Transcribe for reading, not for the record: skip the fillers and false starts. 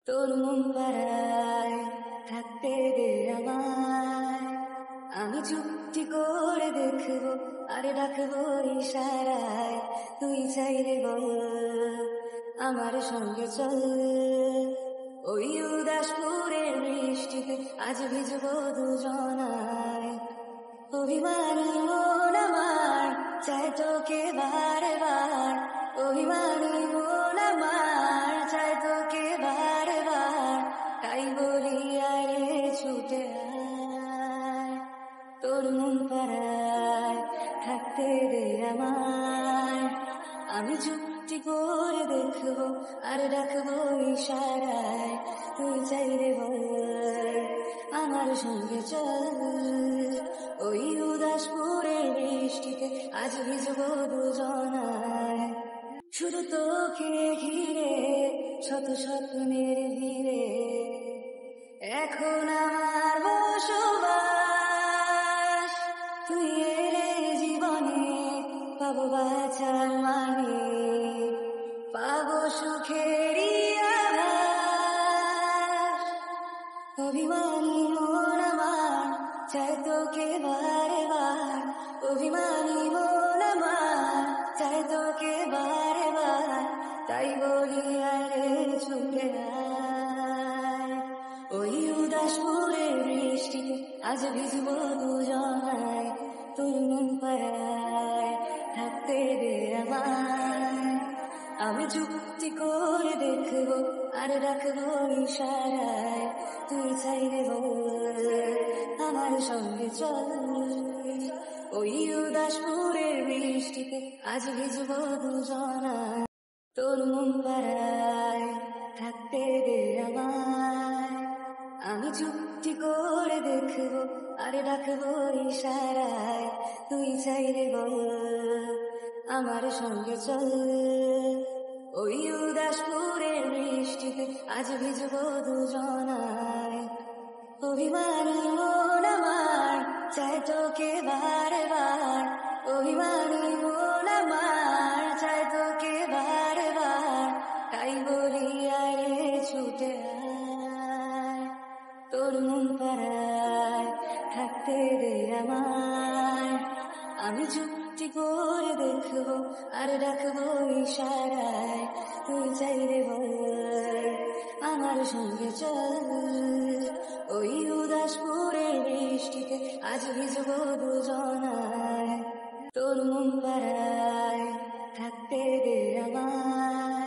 তোর মন পাড়ায় থাকতে দে আমায়, আমি চুক্তি করে দেখবো আর ডাকবো ইশারায়, তুই চাইলে বল আমার সঙ্গে চল। ওই উদাসপুরের বৃষ্টিতে আজ ভিজবো দুজনায়, অভিমানী মন আমার চায় তোকে বারে বার, অভিমানী মন আমার চায় তোকে বারে বার, তাই বলি আরে ছুটে আয়, তোর মন পাড়ায় থাকতে দে আমায়, আমি চুক্তি করে দেখবো আর ডাকবো ইশারায়, তুই চাইলে বল আমার সঙ্গে চল। ওই উদাসপুরের বৃষ্টিতে আজ ভিজবো দুজনায়, শুধু তোকে ঘিরে শত স্বপ্নের ভিড়ে এখন আমার বসবাস, তুই এলে জীবনে পাবো বাঁচার মানে, পাবো সুখেরই আভাস, অভিমানী মন আমার চায় তোকে বারে বার, অভিমানী মন আমার চায় তোকে বারে বার, তাই বলি আরে ছুটে আয়, ওই উদাসপুরের বৃষ্টিতে আজ ভিজবো দুজনায়, তোর মন পাড়ায় থাকতে দে আমায়, আমি চুক্তি করে দেখবো আর রাখবো ইশারায়, তুই চাইলে বল আমার সঙ্গে চল। ওই উদাসপুরের বৃষ্টিতে আজ ভিজবো দুজনায়, তোর মন পাড়ায় থাকতে দে আমায়, আমি চুক্তি করে দেখবো আর ডাকবো ইশারায়, তুই চাইলে বল আমার সঙ্গে চল। ওই উদাসপুরের বৃষ্টিতে আজ ভিজবো দুজনায়, অভিমানী মন আমার চায় তোকে বারে বার, অভিমানী মন আমার চায় তোকে বারে বার, তাই বলি আরে ছুটে আয়, তোর মন পাড়ায় থাকতে দে আমায়, আমি চুক্তি করে দেখবো আর ডাকবো ইশারায়, তুই চাইলে বল আমার সঙ্গে চল। ওই উদাসপুরের বৃষ্টিতে আজ ভিজবো দুজনায়, তোর মন পাড়ায় থাকতে দে আমায়।